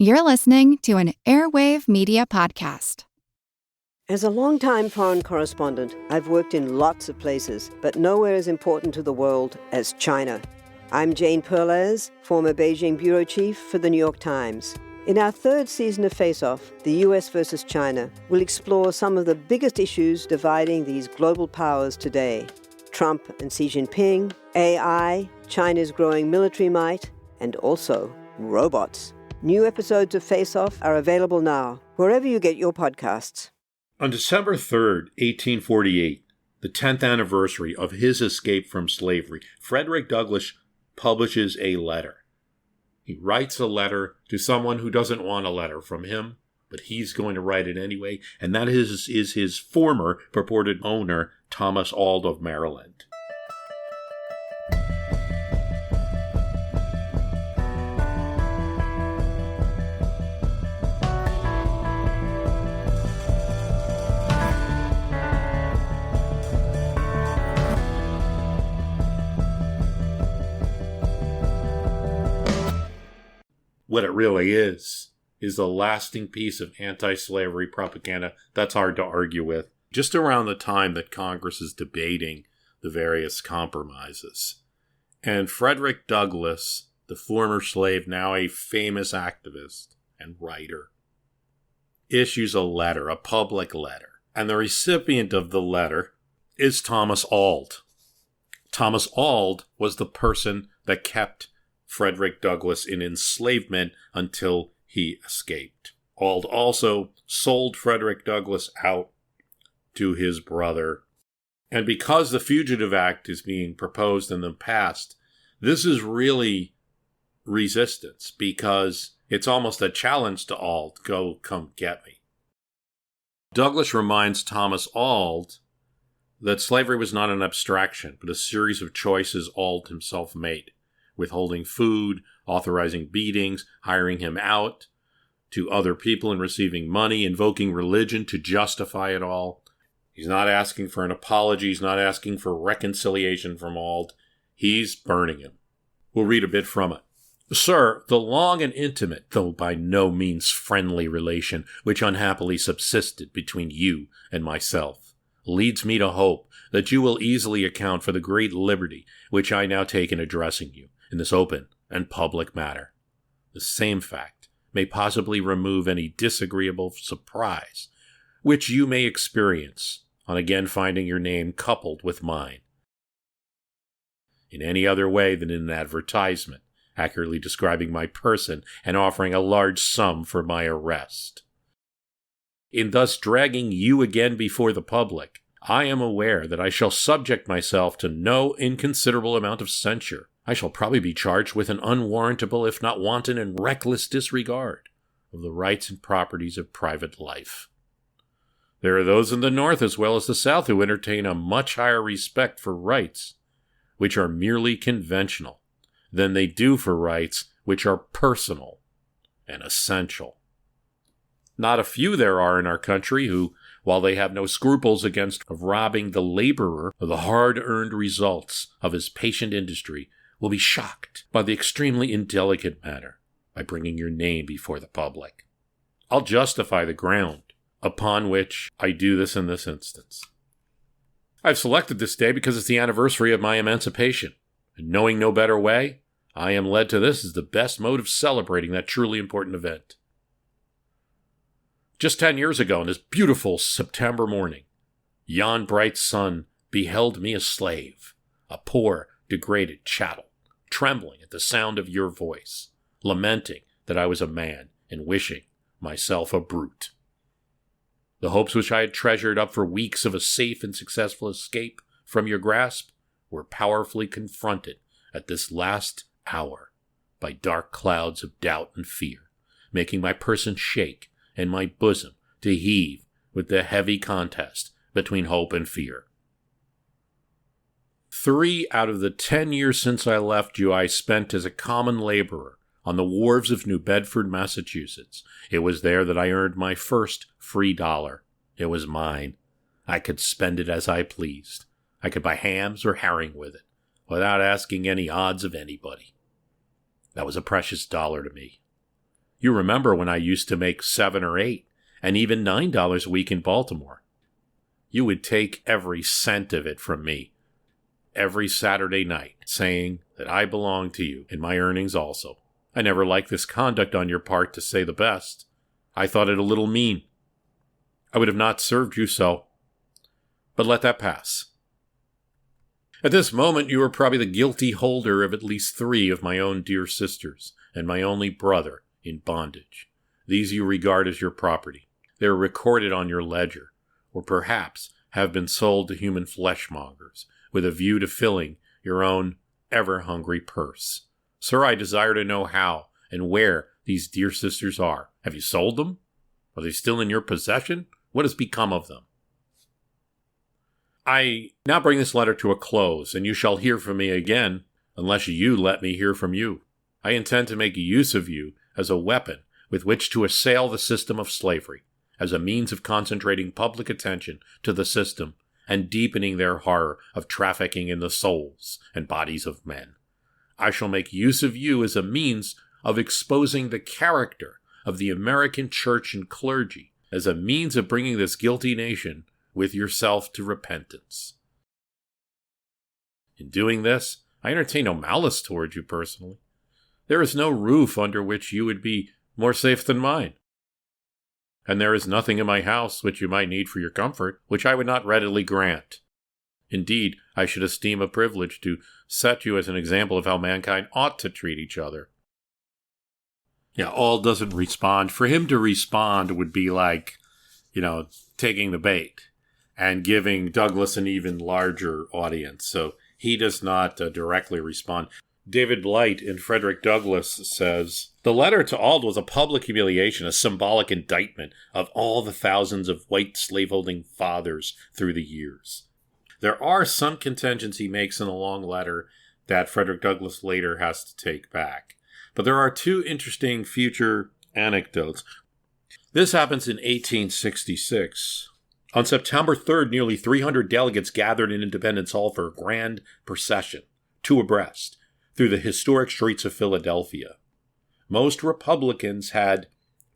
You're listening to an Airwave Media Podcast. As a longtime foreign correspondent, I've worked in lots of places, but nowhere as important to the world as China. I'm Jane Perlez, former Beijing bureau chief for The New York Times. In our third season of Face Off, the US versus China, we'll explore some of the biggest issues dividing these global powers today. Trump and Xi Jinping, AI, China's growing military might, and also robots. New episodes of Face Off are available now, wherever you get your podcasts. On December 3rd, 1848, the 10th anniversary of his escape from slavery, Frederick Douglass publishes a letter. He writes a letter to someone who doesn't want a letter from him, but he's going to write it anyway, and that is his former purported owner, Thomas Auld of Maryland. What it really is a lasting piece of anti-slavery propaganda that's hard to argue with. Just around the time that Congress is debating the various compromises. And Frederick Douglass, the former slave, now a famous activist and writer, issues a letter, a public letter. And the recipient of the letter is Thomas Auld. Thomas Auld was the person that kept Frederick Douglass in enslavement until he escaped. Auld also sold Frederick Douglass out to his brother. And because the Fugitive Act is being proposed and then passed, this is really resistance because it's almost a challenge to Auld. Come get me. Douglass reminds Thomas Auld that slavery was not an abstraction, but a series of choices Auld himself made. Withholding food, authorizing beatings, hiring him out to other people and receiving money, invoking religion to justify it all. He's not asking for an apology. He's not asking for reconciliation from Auld. He's burning him. We'll read a bit from it. Sir, the long and intimate, though by no means friendly relation which unhappily subsisted between you and myself leads me to hope that you will easily account for the great liberty which I now take in addressing you in this open and public matter. The same fact may possibly remove any disagreeable surprise which you may experience on again finding your name coupled with mine in any other way than in an advertisement accurately describing my person and offering a large sum for my arrest. In thus dragging you again before the public, I am aware that I shall subject myself to no inconsiderable amount of censure. I shall probably be charged with an unwarrantable, if not wanton and reckless disregard of the rights and properties of private life. There are those in the North as well as the South who entertain a much higher respect for rights which are merely conventional than they do for rights which are personal and essential. Not a few there are in our country who, while they have no scruples against robbing the laborer of the hard-earned results of his patient industry, will be shocked by the extremely indelicate matter by bringing your name before the public. I'll justify the ground upon which I do this in this instance. I've selected this day because it's the anniversary of my emancipation, and knowing no better way, I am led to this as the best mode of celebrating that truly important event. Just 10 years ago, on this beautiful September morning, yon bright sun beheld me a slave, a poor, degraded chattel, trembling at the sound of your voice, lamenting that I was a man and wishing myself a brute. The hopes which I had treasured up for weeks of a safe and successful escape from your grasp were powerfully confronted at this last hour by dark clouds of doubt and fear, making my person shake and my bosom to heave with the heavy contest between hope and fear. 3 out of the 10 years since I left you I spent as a common laborer on the wharves of New Bedford, Massachusetts. It was there that I earned my first free dollar. It was mine. I could spend it as I pleased. I could buy hams or herring with it, without asking any odds of anybody. That was a precious dollar to me. You remember when I used to make $7 or $8 and even $9 a week in Baltimore. You would take every cent of it from me every Saturday night, saying that I belong to you and my earnings also. I never liked this conduct on your part, to say the best. I thought it a little mean. I would have not served you so. But let that pass. At this moment, you are probably the guilty holder of at least 3 of my own dear sisters and my only brother in bondage. These you regard as your property. They are recorded on your ledger, or perhaps have been sold to human fleshmongers with a view to filling your own ever-hungry purse. Sir, I desire to know how and where these dear sisters are. Have you sold them? Are they still in your possession? What has become of them? I now bring this letter to a close, and you shall hear from me again, unless you let me hear from you. I intend to make use of you as a weapon with which to assail the system of slavery, as a means of concentrating public attention to the system and deepening their horror of trafficking in the souls and bodies of men. I shall make use of you as a means of exposing the character of the American church and clergy, as a means of bringing this guilty nation with yourself to repentance. In doing this, I entertain no malice towards you personally. There is no roof under which you would be more safe than mine. And there is nothing in my house which you might need for your comfort, which I would not readily grant. Indeed, I should esteem a privilege to set you as an example of how mankind ought to treat each other. Yeah, Auld doesn't respond. For him to respond would be like, taking the bait and giving Douglass an even larger audience. So he does not directly respond. David Blight in Frederick Douglass says, "The letter to Auld was a public humiliation, a symbolic indictment of all the thousands of white slaveholding fathers through the years." There are some contentions he makes in a long letter that Frederick Douglass later has to take back. But there are 2 interesting future anecdotes. This happens in 1866. On September 3rd, nearly 300 delegates gathered in Independence Hall for a grand procession, 2 abreast, through the historic streets of Philadelphia. Most Republicans had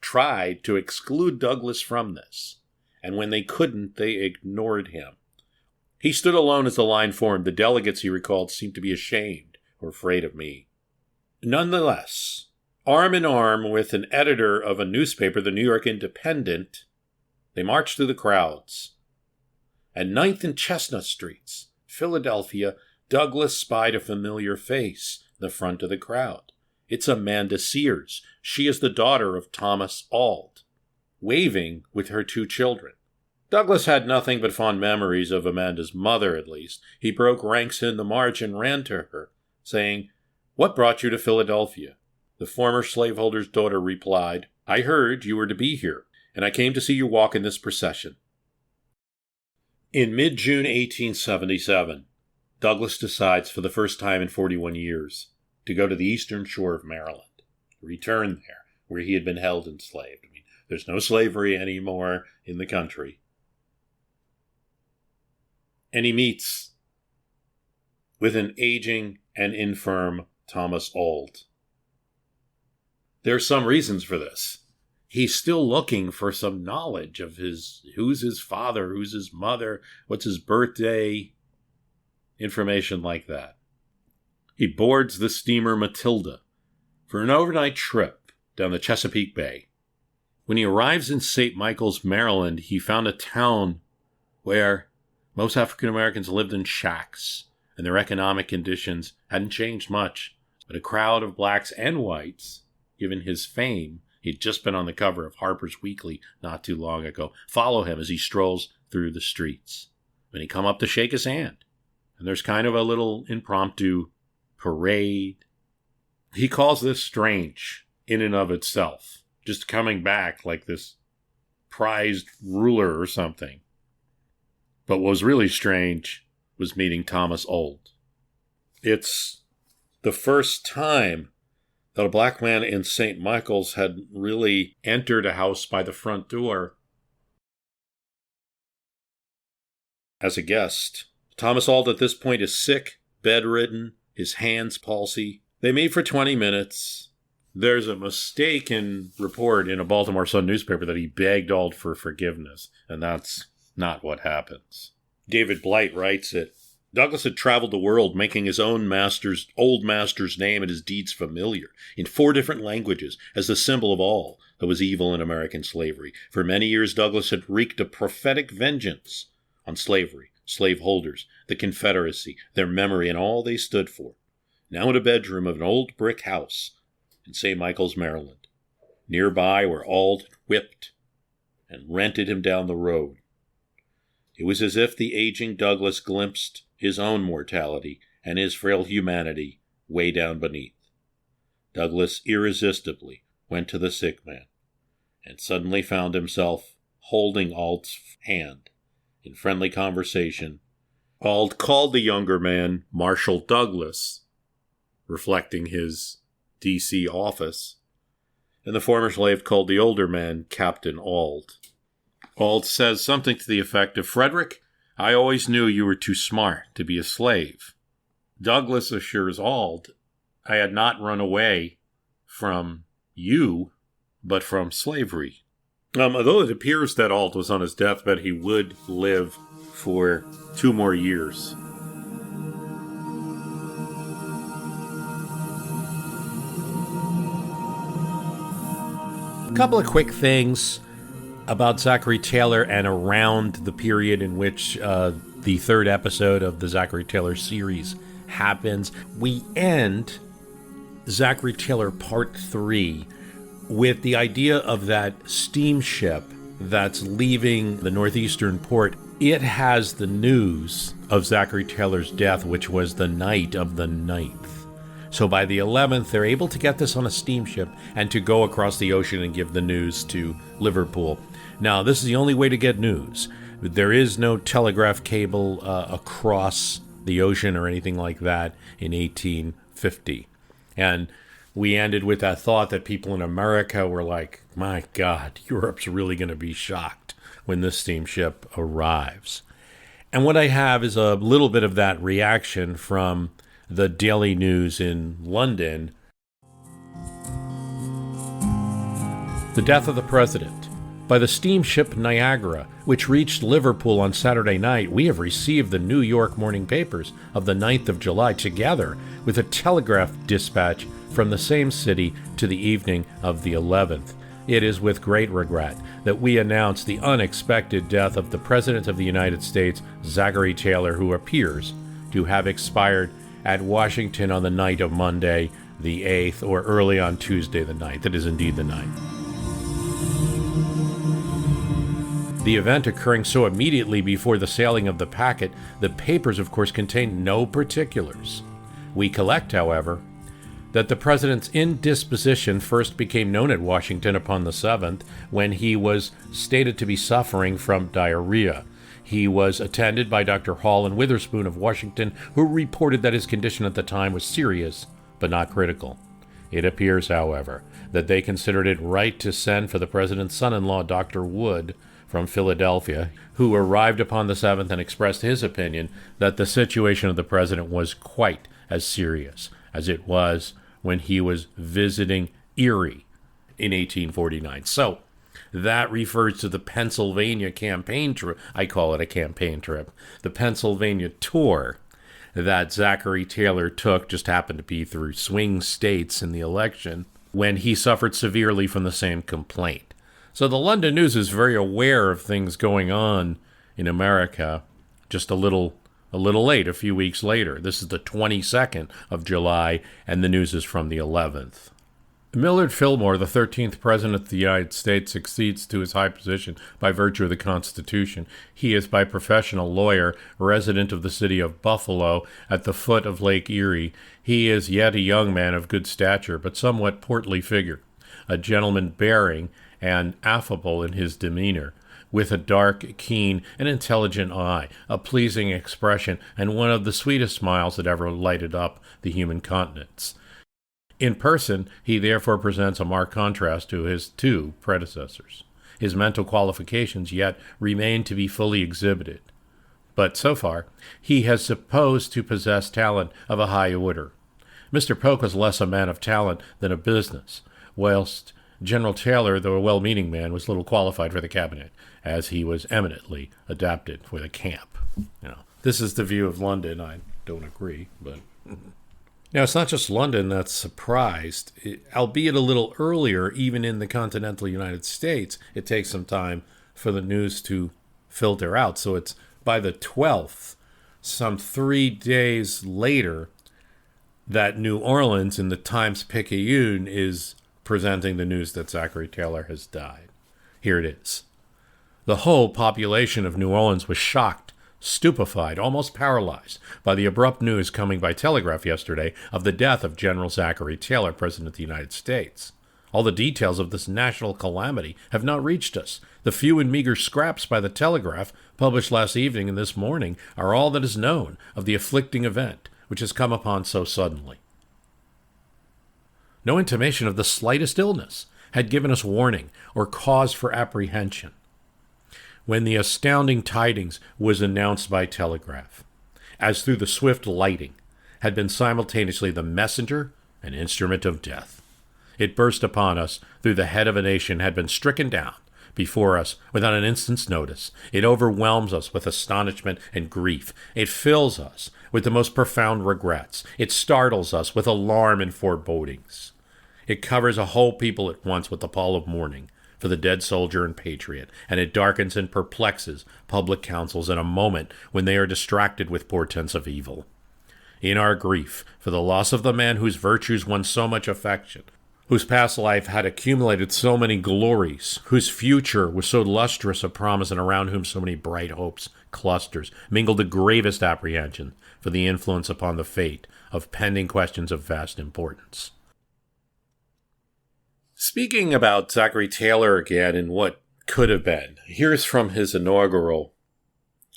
tried to exclude Douglass from this, and when they couldn't, they ignored him. He stood alone as the line formed. The delegates, he recalled, seemed to be ashamed or afraid of me. Nonetheless, arm in arm with an editor of a newspaper, the New York Independent, they marched through the crowds. At 9th and Chestnut Streets, Philadelphia, Douglass spied a familiar face in the front of the crowd. It's Amanda Sears. She is the daughter of Thomas Auld, waving with her 2 children. Douglass had nothing but fond memories of Amanda's mother, at least. He broke ranks in the march and ran to her, saying, "What brought you to Philadelphia?" The former slaveholder's daughter replied, "I heard you were to be here, and I came to see you walk in this procession." In mid-June 1877, Douglass decides for the first time in 41 years to go to the eastern shore of Maryland, return there where he had been held enslaved. There's no slavery anymore in the country. And he meets with an aging and infirm Thomas Auld. There are some reasons for this. He's still looking for some knowledge of who's his father, who's his mother, what's his birthday, information like that. He boards the steamer Matilda for an overnight trip down the Chesapeake Bay. When he arrives in St. Michael's, Maryland, he found a town where most African Americans lived in shacks, and their economic conditions hadn't changed much. But a crowd of blacks and whites, given his fame, he'd just been on the cover of Harper's Weekly not too long ago, follow him as he strolls through the streets. When he come up to shake his hand, and there's kind of a little impromptu parade. He calls this strange in and of itself, just coming back like this prized ruler or something. But what was really strange was meeting Thomas Auld. It's the first time that a black man in St. Michael's had really entered a house by the front door as a guest. Thomas Auld at this point is sick, bedridden, his hands palsy. They meet for 20 minutes. There's a mistaken report in a Baltimore Sun newspaper that he begged Auld for forgiveness, and that's not what happens. David Blight writes it. Douglass had traveled the world, making his old master's name and his deeds familiar in 4 different languages as the symbol of all that was evil in American slavery. For many years, Douglass had wreaked a prophetic vengeance on slavery, slaveholders, the Confederacy, their memory, and all they stood for. Now in a bedroom of an old brick house in St. Michael's, Maryland, nearby where Auld whipped and rented him down the road. It was as if the aging Douglass glimpsed his own mortality and his frail humanity way down beneath. Douglass irresistibly went to the sick man and suddenly found himself holding Auld's hand in friendly conversation. Auld called the younger man Marshal Douglass, reflecting his D.C. office, and the former slave called the older man Captain Auld. Auld says something to the effect of, "Frederick, I always knew you were too smart to be a slave." Douglass assures Auld, "I had not run away from you, but from slavery." Although it appears that Auld was on his deathbed, he would live for 2 more years. A couple of quick things about Zachary Taylor and around the period in which the 3rd episode of the Zachary Taylor series happens. We end Zachary Taylor Part 3 with the idea of that steamship that's leaving the northeastern port. It has the news of Zachary Taylor's death, which was the night of the 9th. So by the 11th, they're able to get this on a steamship and to go across the ocean and give the news to Liverpool. Now, this is the only way to get news. There is no telegraph cable across the ocean or anything like that in 1850. And we ended with that thought that people in America were like, my God, Europe's really going to be shocked when this steamship arrives. And what I have is a little bit of that reaction from the Daily News in London. The death of the president. By the steamship Niagara, which reached Liverpool on Saturday night, we have received the New York morning papers of the 9th of July together with a telegraph dispatch from the same city to the evening of the 11th. It is with great regret that we announce the unexpected death of the President of the United States, Zachary Taylor, who appears to have expired at Washington on the night of Monday, the 8th, or early on Tuesday, the 9th. It is indeed the 9th. The event occurring so immediately before the sailing of the packet, the papers, of course, contain no particulars. We collect, however, that the president's indisposition first became known at Washington upon the 7th, when he was stated to be suffering from diarrhea. He was attended by Dr. Hall and Witherspoon of Washington, who reported that his condition at the time was serious, but not critical. It appears, however, that they considered it right to send for the president's son-in-law, Dr. Wood, from Philadelphia, who arrived upon the 7th and expressed his opinion that the situation of the president was quite as serious as it was when he was visiting Erie in 1849. So that refers to the Pennsylvania campaign trip. I call it a campaign trip. The Pennsylvania tour that Zachary Taylor took just happened to be through swing states in the election when he suffered severely from the same complaint. So the London News is very aware of things going on in America, just a little late, a few weeks later. This is the 22nd of July, and the news is from the 11th. Millard Fillmore, the 13th President of the United States, succeeds to his high position by virtue of the Constitution. He is, by profession, a lawyer, resident of the city of Buffalo, at the foot of Lake Erie. He is yet a young man of good stature, but somewhat portly figure, a gentleman bearing and affable in his demeanor, with a dark, keen, and intelligent eye, a pleasing expression, and one of the sweetest smiles that ever lighted up the human countenance. In person, he therefore presents a marked contrast to his 2 predecessors. His mental qualifications yet remain to be fully exhibited, but so far he has supposed to possess talent of a high order. Mr. Polk was less a man of talent than of business, whilst General Taylor, though a well-meaning man, was little qualified for the cabinet, as he was eminently adapted for the camp. This is the view of London. I don't agree, but... Now, it's not just London that's surprised. Albeit a little earlier, even in the continental United States, it takes some time for the news to filter out. So it's by the 12th, some 3 days later, that New Orleans in the Times-Picayune is presenting the news that Zachary Taylor has died. Here it is. The whole population of New Orleans was shocked, stupefied, almost paralyzed by the abrupt news coming by telegraph yesterday of the death of General Zachary Taylor, President of the United States. All the details of this national calamity have not reached us. The few and meager scraps by the telegraph, published last evening and this morning, are all that is known of the afflicting event, which has come upon so suddenly. No intimation of the slightest illness had given us warning or cause for apprehension when the astounding tidings was announced by telegraph, as through the swift lighting had been simultaneously the messenger and instrument of death. It burst upon us through the head of a nation, had been stricken down before us without an instant's notice. It overwhelms us with astonishment and grief. It fills us with the most profound regrets. It startles us with alarm and forebodings. It covers a whole people at once with the pall of mourning for the dead soldier and patriot, and it darkens and perplexes public councils in a moment when they are distracted with portents of evil. In our grief for the loss of the man whose virtues won so much affection, whose past life had accumulated so many glories, whose future was so lustrous a promise, and around whom so many bright hopes clusters, mingled the gravest apprehension for the influence upon the fate of pending questions of vast importance. Speaking about Zachary Taylor again and what could have been, here's from his inaugural.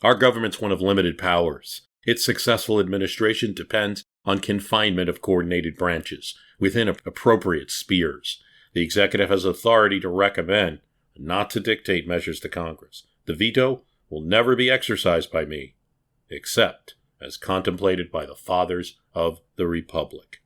Our government's one of limited powers. Its successful administration depends on confinement of coordinated branches within appropriate spheres. The executive has authority to recommend, not to dictate measures to Congress. The veto will never be exercised by me, except as contemplated by the fathers of the Republic.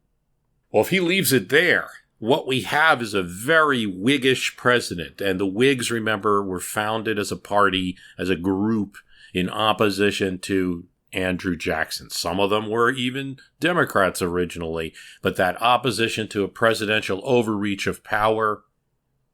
Well, if he leaves it there, what we have is a very Whiggish president. And the Whigs, remember, were founded as a party, as a group in opposition to Andrew Jackson. Some of them were even Democrats originally, but that opposition to a presidential overreach of power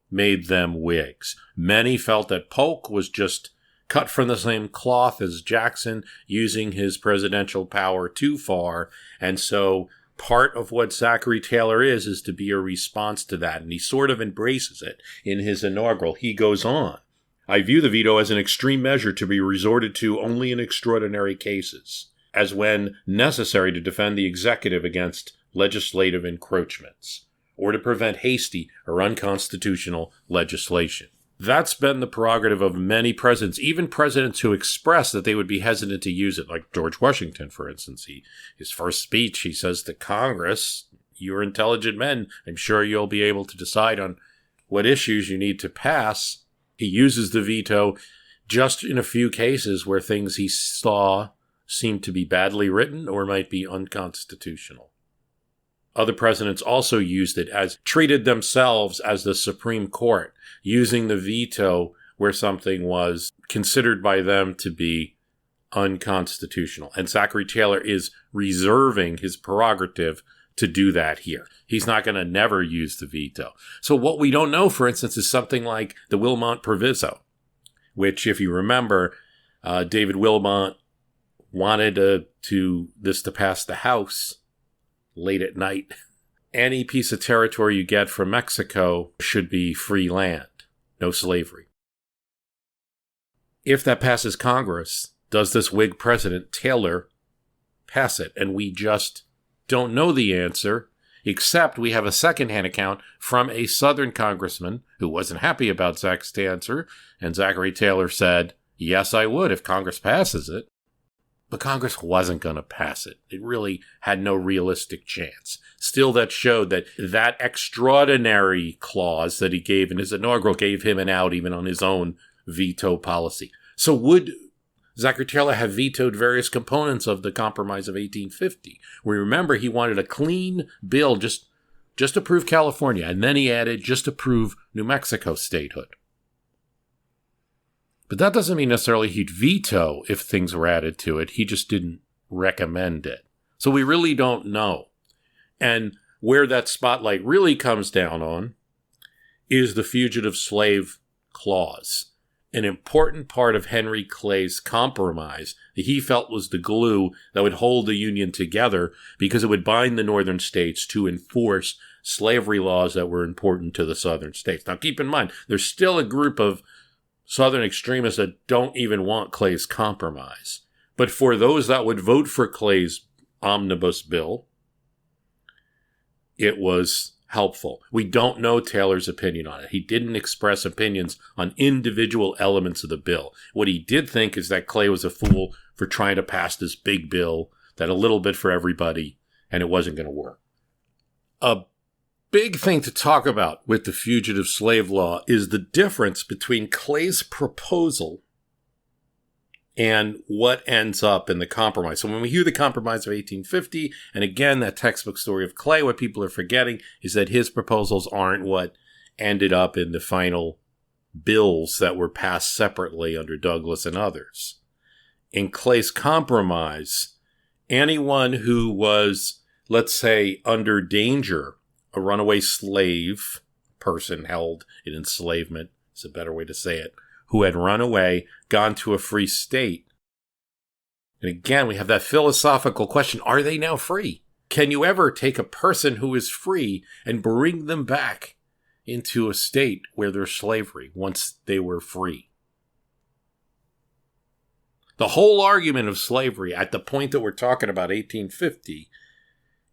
made them Whigs. Many felt that Polk was just cut from the same cloth as Jackson, using his presidential power too far, and so part of what Zachary Taylor is to be a response to that, and he sort of embraces it in his inaugural. He goes on, I view the veto as an extreme measure to be resorted to only in extraordinary cases, as when necessary to defend the executive against legislative encroachments, or to prevent hasty or unconstitutional legislation. That's been the prerogative of many presidents, even presidents who expressed that they would be hesitant to use it, like George Washington, for instance. His first speech, he says to Congress, you're intelligent men. I'm sure you'll be able to decide on what issues you need to pass. He uses the veto just in a few cases where things he saw seemed to be badly written or might be unconstitutional. Other presidents also used it as treated themselves as the Supreme Court, using the veto where something was considered by them to be unconstitutional. And Zachary Taylor is reserving his prerogative to do that here. He's not going to never use the veto. So what we don't know, for instance, is something like the Wilmot Proviso, which, if you remember, David Wilmot wanted this to pass the House late at night. Any piece of territory you get from Mexico should be free land, no slavery. If that passes Congress, does this Whig president, Taylor, pass it? And we just don't know the answer, except we have a secondhand account from a Southern congressman who wasn't happy about Zach's answer, and Zachary Taylor said, yes, I would if Congress passes it. But Congress wasn't going to pass it. It really had no realistic chance. Still, that showed that that extraordinary clause that he gave in his inaugural gave him an out even on his own veto policy. So would Zachary Taylor had vetoed various components of the Compromise of 1850. We remember he wanted a clean bill just to prove California, and then he added just to prove New Mexico statehood. But that doesn't mean necessarily he'd veto if things were added to it. He just didn't recommend it. So we really don't know. And where that spotlight really comes down on is the Fugitive Slave Clause, an important part of Henry Clay's compromise that he felt was the glue that would hold the Union together because it would bind the northern states to enforce slavery laws that were important to the southern states. Now, keep in mind, there's still a group of southern extremists that don't even want Clay's compromise. But for those that would vote for Clay's omnibus bill, it was helpful. We don't know Taylor's opinion on it. He didn't express opinions on individual elements of the bill. What he did think is that Clay was a fool for trying to pass this big bill that a little bit for everybody, and it wasn't going to work. A big thing to talk about with the fugitive slave law is the difference between Clay's proposal and what ends up in the compromise. So when we hear the Compromise of 1850, and again, that textbook story of Clay, what people are forgetting is that his proposals aren't what ended up in the final bills that were passed separately under Douglass and others. In Clay's compromise, anyone who was, let's say, under danger, a runaway slave person held in enslavement, is a better way to say it, who had run away, gone to a free state. And again, we have that philosophical question, are they now free? Can you ever take a person who is free and bring them back into a state where there's slavery once they were free? The whole argument of slavery at the point that we're talking about 1850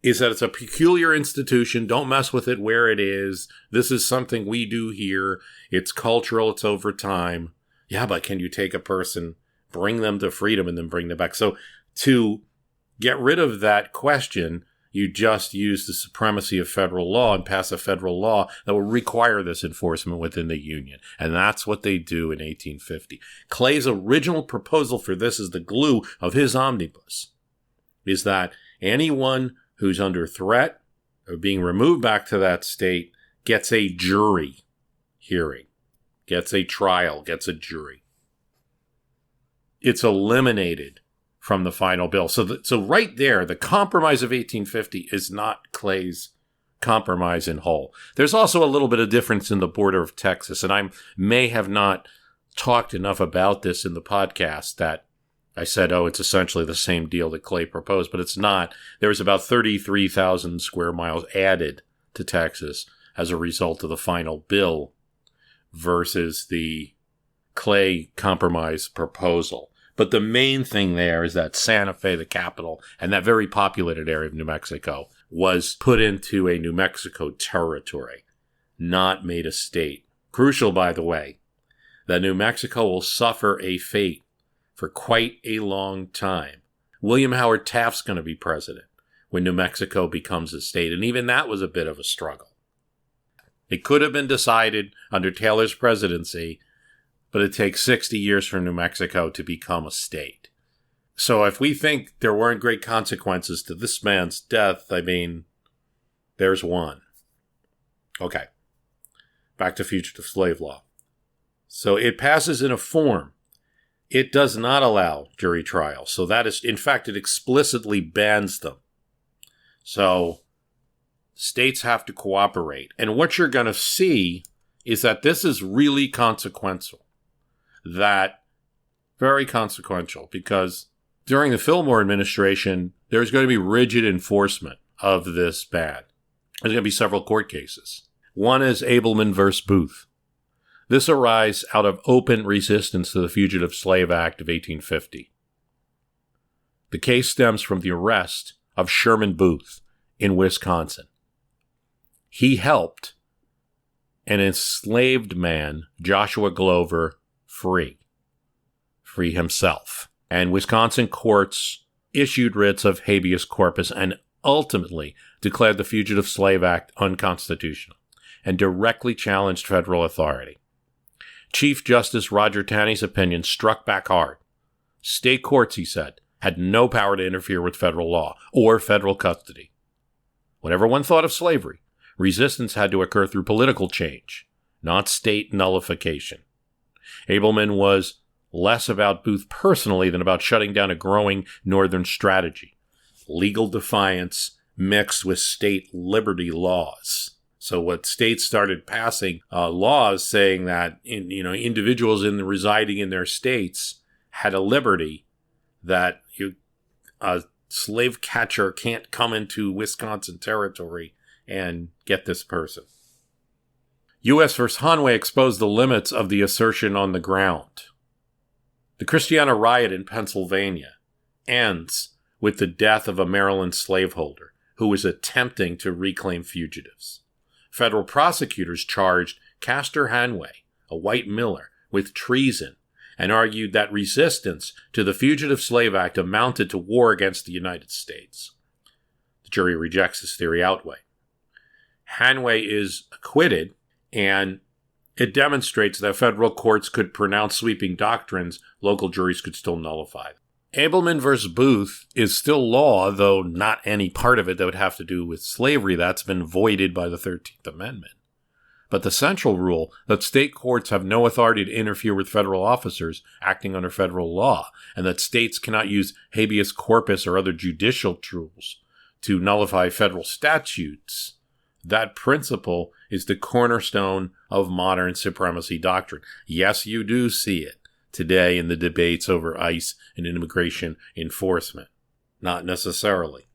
is that it's a peculiar institution. Don't mess with it where it is. This is something we do here. It's cultural. It's over time. Yeah, but can you take a person, bring them to freedom, and then bring them back? So to get rid of that question, you just use the supremacy of federal law and pass a federal law that will require this enforcement within the Union. And that's what they do in 1850. Clay's original proposal for this is the glue of his omnibus, is that anyone who's under threat of being removed back to that state gets a jury hearing, gets a trial, gets a jury. It's eliminated from the final bill. So right there, the Compromise of 1850 is not Clay's compromise in whole. There's also a little bit of difference in the border of Texas, and I may have not talked enough about this in the podcast that I said, it's essentially the same deal that Clay proposed, but it's not. There was about 33,000 square miles added to Texas as a result of the final bill versus the Clay compromise proposal. But the main thing there is that Santa Fe, the capital, and that very populated area of New Mexico was put into a New Mexico territory, not made a state. Crucial, by the way, that New Mexico will suffer a fate for quite a long time. William Howard Taft's going to be president when New Mexico becomes a state, and even that was a bit of a struggle. It could have been decided under Taylor's presidency, but it takes 60 years for New Mexico to become a state. So if we think there weren't great consequences to this man's death, there's one. Okay, back to fugitive slave law. So it passes in a form. It does not allow jury trials. So that is, in fact, it explicitly bans them. So states have to cooperate. And what you're going to see is that this is really consequential. Very consequential, because during the Fillmore administration, there's going to be rigid enforcement of this ban. There's going to be several court cases. One is Abelman versus Booth. This arises out of open resistance to the Fugitive Slave Act of 1850. The case stems from the arrest of Sherman Booth in Wisconsin. He helped an enslaved man, Joshua Glover, free himself. And Wisconsin courts issued writs of habeas corpus and ultimately declared the Fugitive Slave Act unconstitutional and directly challenged federal authority. Chief Justice Roger Taney's opinion struck back hard, State courts, he said, had no power to interfere with federal law or federal custody. Whenever one thought of slavery, resistance had to occur through political change, not state nullification. Abelman was less about Booth personally than about shutting down a growing Northern strategy, legal defiance mixed with state liberty laws. So what states started passing laws saying that individuals residing in their states had a liberty that a slave catcher can't come into Wisconsin territory and get this person. U.S. v. Hanway exposed the limits of the assertion on the ground. The Christiana riot in Pennsylvania ends with the death of a Maryland slaveholder who was attempting to reclaim fugitives. Federal prosecutors charged Castor Hanway, a white miller, with treason and argued that resistance to the Fugitive Slave Act amounted to war against the United States. The jury rejects this theory outright. Hanway is acquitted, and it demonstrates that federal courts could pronounce sweeping doctrines local juries could still nullify. Abelman v. Booth is still law, though not any part of it that would have to do with slavery. That's been voided by the 13th Amendment. But the central rule that state courts have no authority to interfere with federal officers acting under federal law, and that states cannot use habeas corpus or other judicial tools to nullify federal statutes, that principle is the cornerstone of modern supremacy doctrine. Yes, you do see it today in the debates over ICE and immigration enforcement. Not necessarily.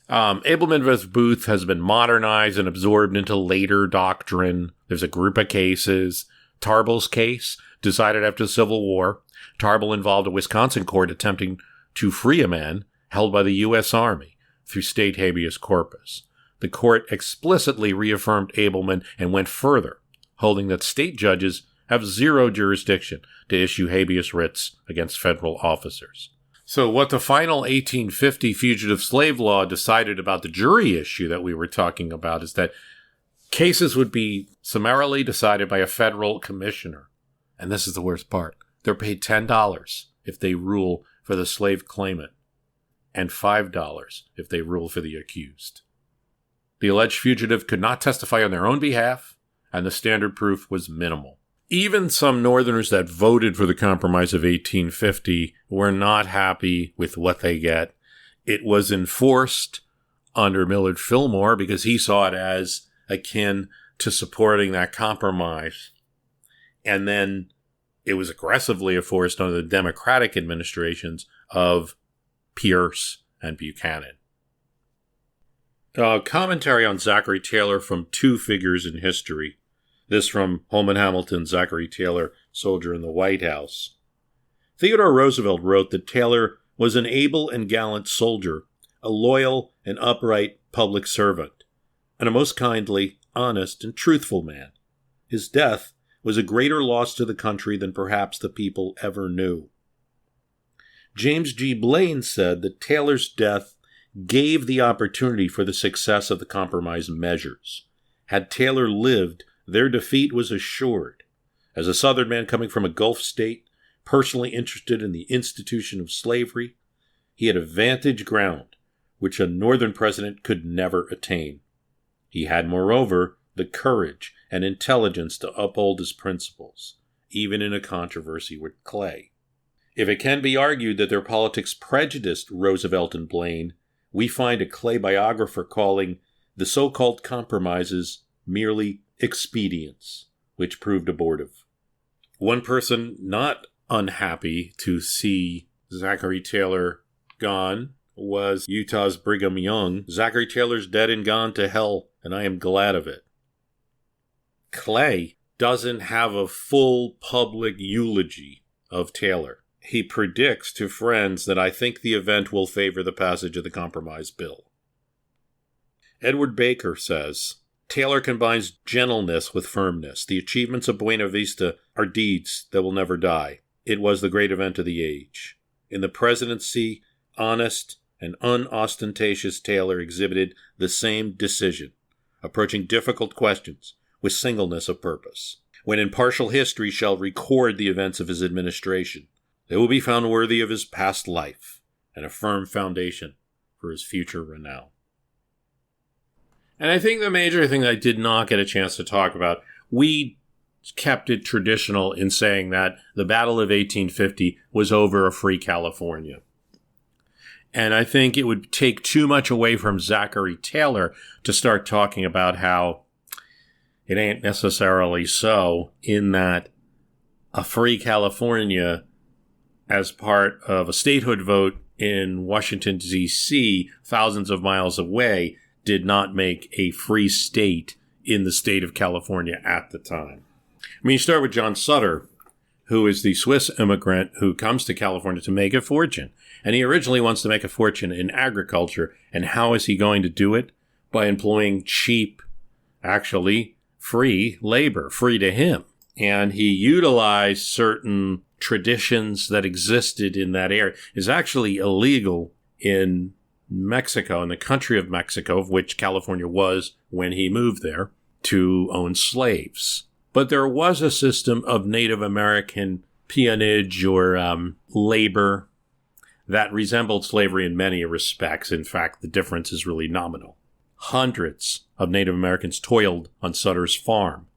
Abelman v. Booth has been modernized and absorbed into later doctrine. There's a group of cases. Tarbell's case, decided after the Civil War. Tarbell involved a Wisconsin court attempting to free a man held by the U.S. Army through state habeas corpus. The court explicitly reaffirmed Abelman and went further, holding that state judges have zero jurisdiction to issue habeas writs against federal officers. So what the final 1850 fugitive slave law decided about the jury issue that we were talking about is that cases would be summarily decided by a federal commissioner. And this is the worst part. They're paid $10 if they rule for the slave claimant and $5 if they rule for the accused. The alleged fugitive could not testify on their own behalf, and the standard proof was minimal. Even some Northerners that voted for the Compromise of 1850 were not happy with what they get. It was enforced under Millard Fillmore because he saw it as akin to supporting that compromise. And then it was aggressively enforced under the Democratic administrations of Pierce and Buchanan. Commentary on Zachary Taylor from two figures in history. This from Holman Hamilton's Zachary Taylor, Soldier in the White House. Theodore Roosevelt wrote that Taylor was an able and gallant soldier, a loyal and upright public servant, and a most kindly, honest, and truthful man. His death was a greater loss to the country than perhaps the people ever knew. James G. Blaine said that Taylor's death gave the opportunity for the success of the compromise measures. Had Taylor lived, their defeat was assured. As a Southern man coming from a Gulf state, personally interested in the institution of slavery, he had a vantage ground which a Northern president could never attain. He had, moreover, the courage and intelligence to uphold his principles, even in a controversy with Clay. If it can be argued that their politics prejudiced Roosevelt and Blaine, we find a Clay biographer calling the so-called compromises merely expedients, which proved abortive. One person not unhappy to see Zachary Taylor gone was Utah's Brigham Young. Zachary Taylor's dead and gone to hell, and I am glad of it. Clay doesn't have a full public eulogy of Taylor. He predicts to friends that I think the event will favor the passage of the compromise bill. Edward Baker says, Taylor combines gentleness with firmness. The achievements of Buena Vista are deeds that will never die. It was the great event of the age. In the presidency, honest and unostentatious Taylor exhibited the same decision, approaching difficult questions with singleness of purpose. When impartial history shall record the events of his administration, they will be found worthy of his past life and a firm foundation for his future renown. And I think the major thing I did not get a chance to talk about, we kept it traditional in saying that the Battle of 1850 was over a free California. And I think it would take too much away from Zachary Taylor to start talking about how it ain't necessarily so, in that a free California as part of a statehood vote in Washington, D.C., thousands of miles away, did not make a free state in the state of California at the time. I mean, you start with John Sutter, who is the Swiss immigrant who comes to California to make a fortune. And he originally wants to make a fortune in agriculture. And how is he going to do it? By employing cheap, actually free labor, free to him. And he utilized certain traditions that existed in that area. It's actually illegal in Mexico, in the country of Mexico, of which California was when he moved there, to own slaves. But there was a system of Native American peonage or labor that resembled slavery in many respects. In fact, the difference is really nominal. Hundreds of Native Americans toiled on Sutter's farm.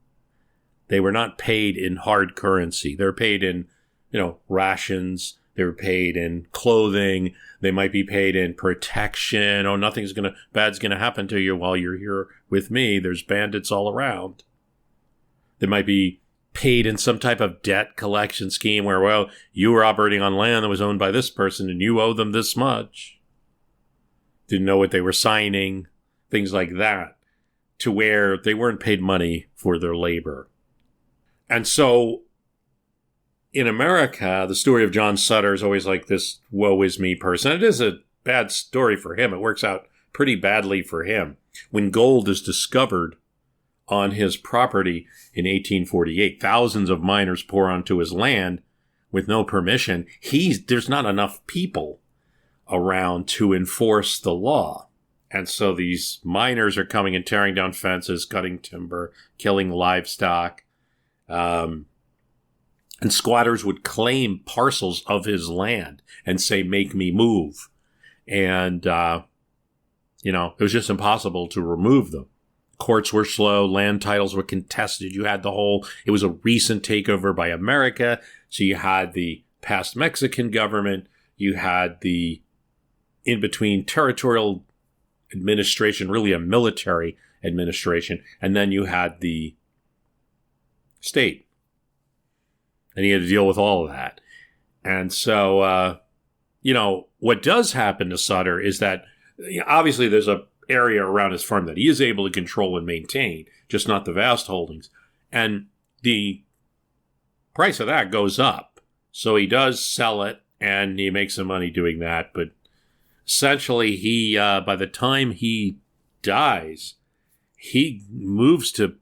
They were not paid in hard currency. They were paid in, rations. They were paid in clothing. They might be paid in protection. Oh, bad's gonna happen to you while you're here with me. There's bandits all around. They might be paid in some type of debt collection scheme where, you were operating on land that was owned by this person and you owe them this much. Didn't know what they were signing, things like that, to where they weren't paid money for their labor. And so in America, the story of John Sutter is always like this woe is me person. It is a bad story for him. It works out pretty badly for him. When gold is discovered on his property in 1848, thousands of miners pour onto his land with no permission. There's not enough people around to enforce the law. And so these miners are coming and tearing down fences, cutting timber, killing livestock. And squatters would claim parcels of his land and say, make me move. And, it was just impossible to remove them. Courts were slow. Land titles were contested. It was a recent takeover by America. So you had the past Mexican government. You had the in-between territorial administration, really a military administration. And then you had the state. And he had to deal with all of that. And so, what does happen to Sutter is that obviously there's a area around his farm that he is able to control and maintain, just not the vast holdings. And the price of that goes up. So he does sell it and he makes some money doing that. But essentially he, by the time he dies, he moves to,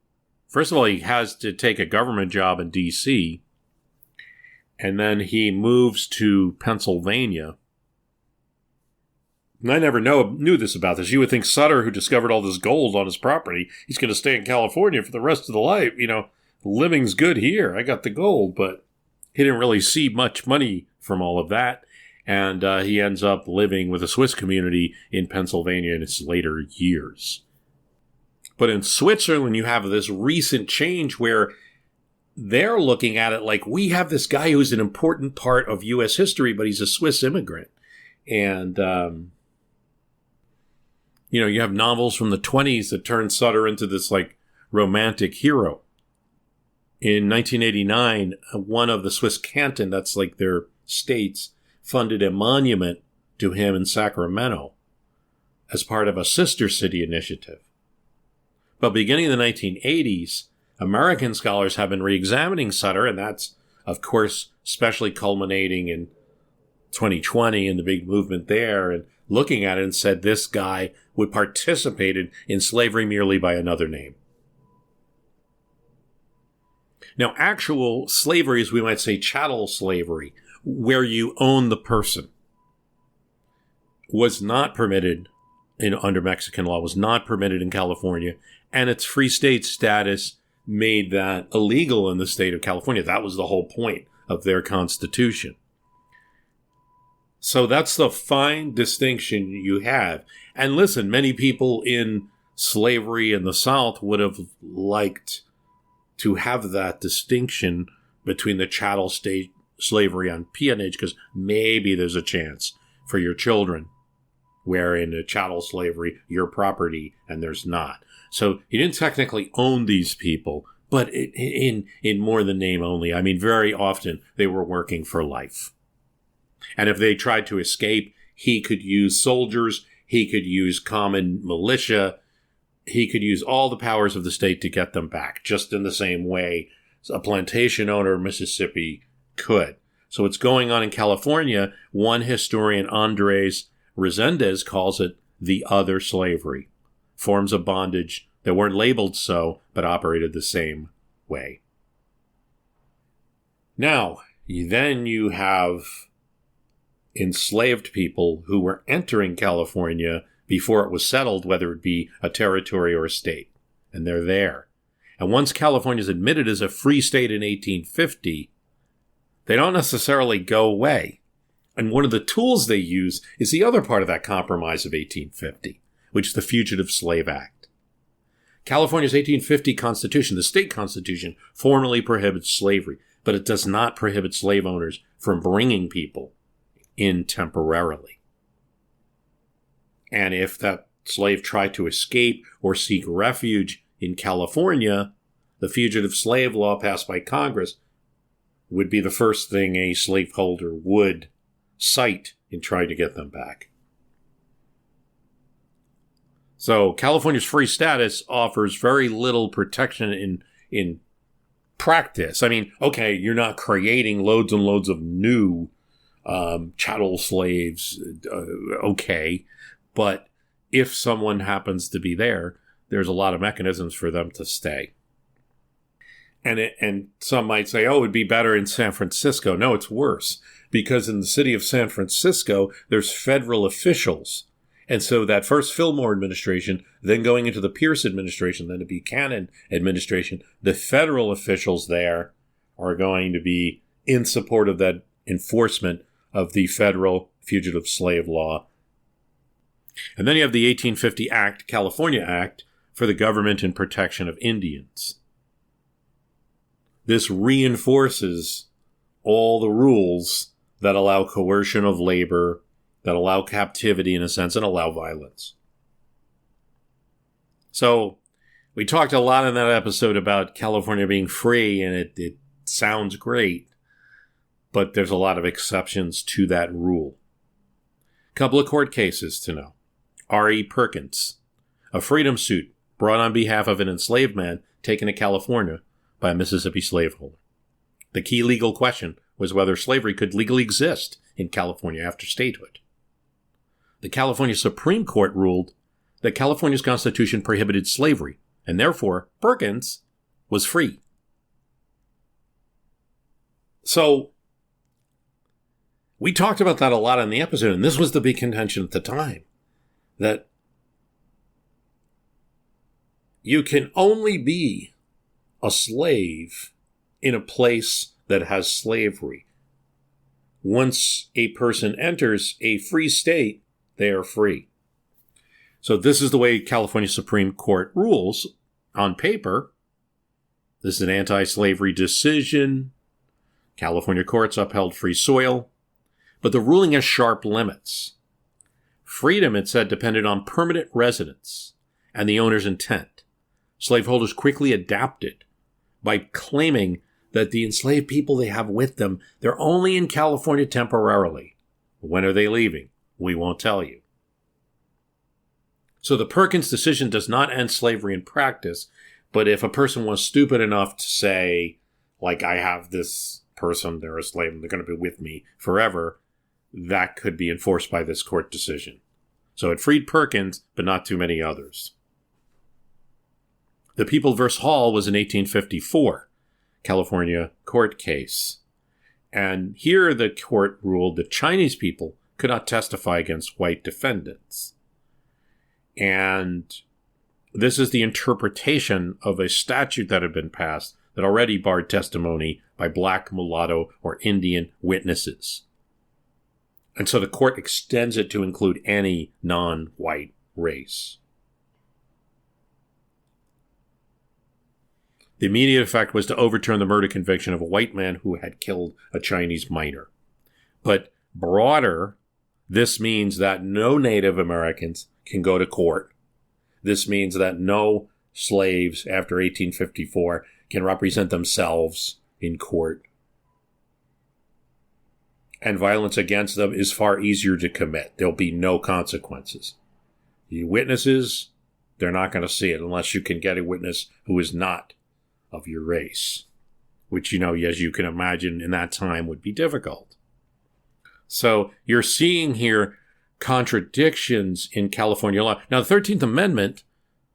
first of all, he has to take a government job in D.C., and then he moves to Pennsylvania. And I never knew this about this. You would think Sutter, who discovered all this gold on his property, he's going to stay in California for the rest of the life. Living's good here. I got the gold. But he didn't really see much money from all of that. And he ends up living with a Swiss community in Pennsylvania in his later years. But in Switzerland, you have this recent change where they're looking at it like, we have this guy who's an important part of U.S. history, but he's a Swiss immigrant. And, you have novels from the 1920s that turn Sutter into this, romantic hero. In 1989, one of the Swiss canton, that's like their states, funded a monument to him in Sacramento as part of a sister city initiative. But beginning in the 1980s, American scholars have been re-examining Sutter, and that's, of course, especially culminating in 2020 and the big movement there, and looking at it and said this guy would participate in slavery merely by another name. Now, actual slavery, as we might say chattel slavery, where you own the person, was not permitted under Mexican law, was not permitted in California, and its free state status made that illegal in the state of California. That was the whole point of their constitution. So that's the fine distinction you have. And listen, many people in slavery in the South would have liked to have that distinction between the chattel state slavery on peonage, because maybe there's a chance for your children, where in a chattel slavery, you're property and there's not. So you didn't technically own these people, but in more than name only. I mean, very often they were working for life. And if they tried to escape, he could use soldiers, he could use common militia, he could use all the powers of the state to get them back, just in the same way a plantation owner in Mississippi could. So what's going on in California, one historian, Andres Resendez, calls it the other slavery. Forms of bondage that weren't labeled so, but operated the same way. Now, then you have enslaved people who were entering California before it was settled, whether it be a territory or a state. And they're there. And once California is admitted as a free state in 1850, they don't necessarily go away. And one of the tools they use is the other part of that compromise of 1850, which is the Fugitive Slave Act. California's 1850 Constitution, the state constitution, formally prohibits slavery, but it does not prohibit slave owners from bringing people in temporarily. And if that slave tried to escape or seek refuge in California, the fugitive slave law passed by Congress would be the first thing a slaveholder would cite in trying to get them back. So California's free status offers very little protection in practice. I mean, okay, you're not creating loads and loads of new chattel slaves, okay, but if someone happens to be there, there's a lot of mechanisms for them to stay. And some might say, oh, it'd be better in San Francisco. No, it's worse, because in the city of San Francisco, there's federal officials. And so that first Fillmore administration, then going into the Pierce administration, then the Buchanan administration, the federal officials there are going to be in support of that enforcement of the federal fugitive slave law. And then you have the 1850 Act, California Act, for the government and protection of Indians. This reinforces all the rules that allow coercion of labor, that allow captivity in a sense, and allow violence. So we talked a lot in that episode about California being free, and it sounds great, but there's a lot of exceptions to that rule. A couple of court cases to know. R.E. Perkins, a freedom suit brought on behalf of an enslaved man taken to California by a Mississippi slaveholder. The key legal question was whether slavery could legally exist in California after statehood. The California Supreme Court ruled that California's Constitution prohibited slavery, and therefore Perkins was free. So, we talked about that a lot in the episode, and this was the big contention at the time, that you can only be a slave in a place that has slavery. Once a person enters a free state, they are free. So this is the way California Supreme Court rules on paper. This is an anti-slavery decision. California courts upheld free soil. But the ruling has sharp limits. Freedom, it said, depended on permanent residence and the owner's intent. Slaveholders quickly adapted by claiming that the enslaved people they have with them, they're only in California temporarily. When are they leaving? We won't tell you. So the Perkins decision does not end slavery in practice, but if a person was stupid enough to say, like, I have this person, they're a slave, and they're going to be with me forever, that could be enforced by this court decision. So it freed Perkins, but not too many others. The People v. Hall was an 1854 California court case. And here the court ruled that Chinese people could not testify against white defendants. And this is the interpretation of a statute that had been passed that already barred testimony by black, mulatto, or Indian witnesses. And so the court extends it to include any non-white race. The immediate effect was to overturn the murder conviction of a white man who had killed a Chinese miner. But broader, this means that no Native Americans can go to court. This means that no slaves after 1854 can represent themselves in court. And violence against them is far easier to commit. There'll be no consequences. The witnesses, they're not going to see it unless you can get a witness who is not of your race, which, as you can imagine in that time would be difficult. So you're seeing here contradictions in California law. Now, the 13th Amendment,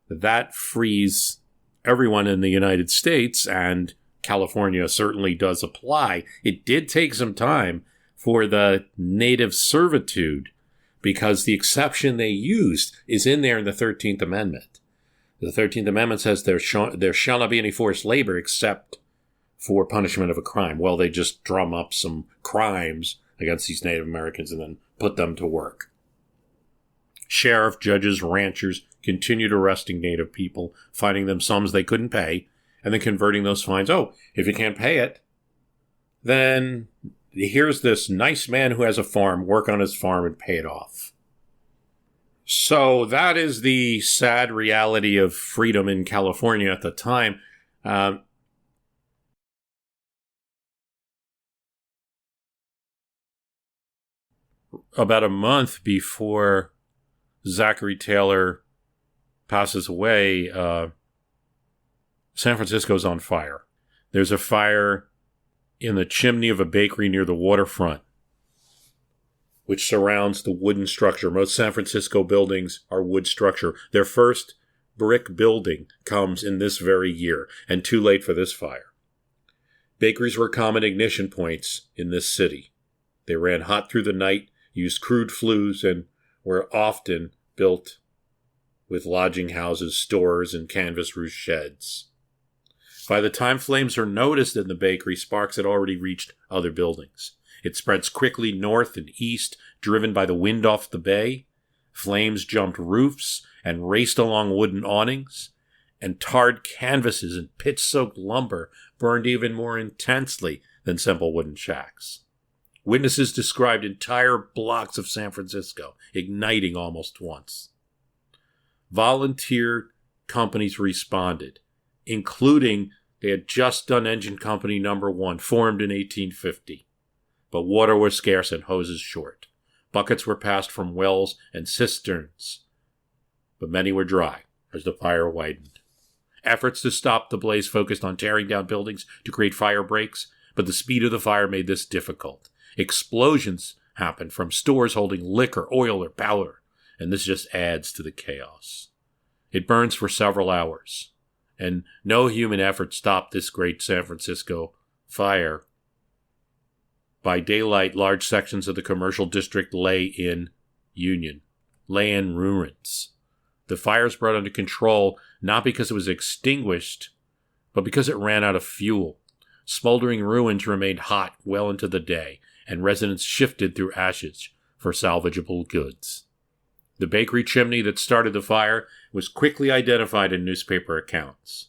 that frees everyone in the United States, and California certainly does apply. It did take some time for the native servitude, because the exception they used is in there in the 13th Amendment. The 13th Amendment says there shall not be any forced labor except for punishment of a crime. Well, they just drum up some crimes against these Native Americans and then put them to work. Sheriff, judges, ranchers continued arresting Native people, fining them sums they couldn't pay, and then converting those fines. Oh, if you can't pay it, then here's this nice man who has a farm, work on his farm and pay it off. So that is the sad reality of freedom in California at the time. About a month before Zachary Taylor passes away, San Francisco's on fire. There's a fire in the chimney of a bakery near the waterfront, which surrounds the wooden structure. Most San Francisco buildings are wood structure. Their first brick building comes in this very year, and too late for this fire. Bakeries were common ignition points in this city. They ran hot through the night, used crude flues, and were often built with lodging houses, stores, and canvas roof sheds. By the time flames are noticed in the bakery, sparks had already reached other buildings. It spreads quickly north and east, driven by the wind off the bay. Flames jumped roofs and raced along wooden awnings, and tarred canvases and pitch-soaked lumber burned even more intensely than simple wooden shacks. Witnesses described entire blocks of San Francisco igniting almost once. Volunteer companies responded, including they had just done Engine Company No. 1, formed in 1850. But water was scarce and hoses short. Buckets were passed from wells and cisterns, but many were dry as the fire widened. Efforts to stop the blaze focused on tearing down buildings to create fire breaks, but the speed of the fire made this difficult. Explosions happened from stores holding liquor, oil, or powder, and this just adds to the chaos. It burns for several hours, and no human effort stopped this great San Francisco fire. By daylight, large sections of the commercial district lay in ruins. The fires brought under control not because it was extinguished, but because it ran out of fuel. Smoldering ruins remained hot well into the day, and residents shifted through ashes for salvageable goods. The bakery chimney that started the fire was quickly identified in newspaper accounts.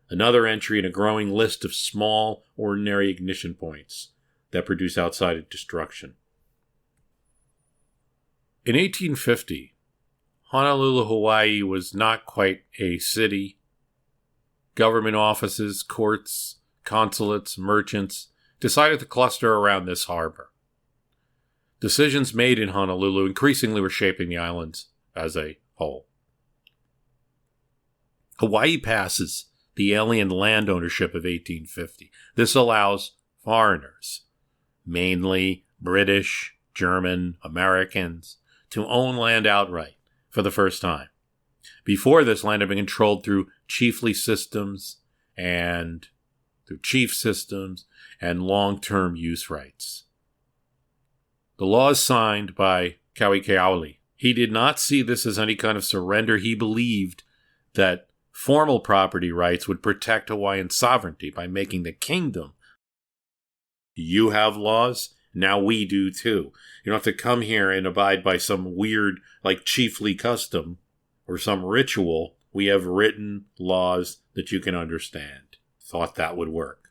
Another entry in a growing list of small, ordinary ignition points that produce outside destruction. In 1850, Honolulu, Hawaii was not quite a city. Government offices, courts, consulates, merchants decided to cluster around this harbor. Decisions made in Honolulu increasingly were shaping the islands as a whole. Hawaii passes the alien land ownership of 1850. This allows foreigners, mainly British, German, Americans, to own land outright for the first time. Before this, land had been controlled through chief systems and long-term use rights. The laws signed by Kauikeaouli. He did not see this as any kind of surrender. He believed that formal property rights would protect Hawaiian sovereignty by making the kingdom. You have laws, Now we do too. You don't have to come here and abide by some weird, like chiefly custom or some ritual. We have written laws that you can understand. Thought that would work.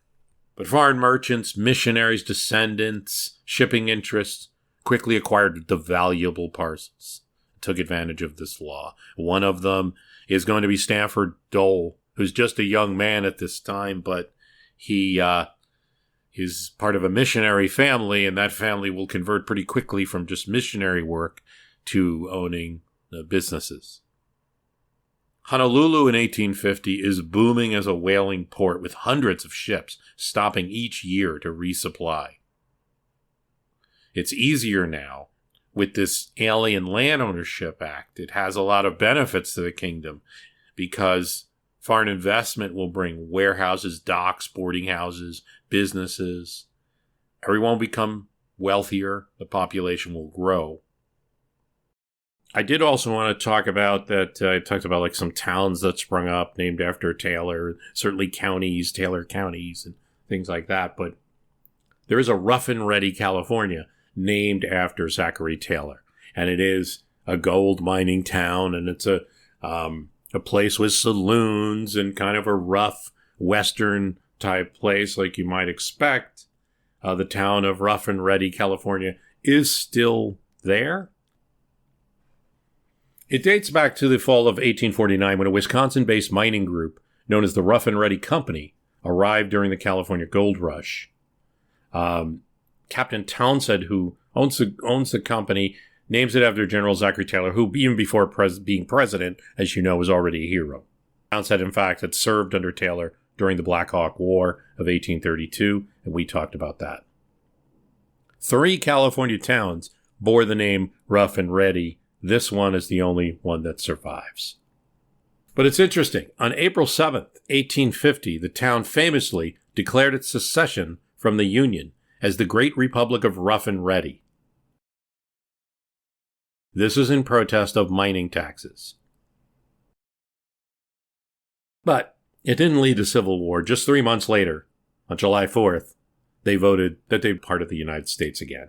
But foreign merchants, missionaries, descendants, shipping interests quickly acquired the valuable parcels, took advantage of this law. One of them is going to be Stanford Dole, who's just a young man at this time, but he is part of a missionary family, and that family will convert pretty quickly from just missionary work to owning businesses. Honolulu in 1850 is booming as a whaling port with hundreds of ships stopping each year to resupply. It's easier now with this Alien Land Ownership Act. It has a lot of benefits to the kingdom because foreign investment will bring warehouses, docks, boarding houses, businesses. Everyone will become wealthier. The population will grow. I did also want to talk about that. I talked about like some towns that sprung up named after Taylor, certainly counties, Taylor counties and things like that. But there is a Rough and Ready, California, named after Zachary Taylor. And it is a gold mining town, and it's a place with saloons and kind of a rough Western type place like you might expect. The town of Rough and Ready, California is still there. It dates back to the fall of 1849 when a Wisconsin-based mining group known as the Rough and Ready Company arrived during the California Gold Rush. Captain Townsend, who owns the company, names it after General Zachary Taylor, who even before being president, as you know, was already a hero. Townsend, in fact, had served under Taylor during the Black Hawk War of 1832, and we talked about that. 3 California towns bore the name Rough and Ready. This one is the only one that survives. But it's interesting. On April 7th, 1850, the town famously declared its secession from the Union as the Great Republic of Rough and Ready. This is in protest of mining taxes. But it didn't lead to civil war. Just 3 months later, on July 4th, they voted that they'd be part of the United States again.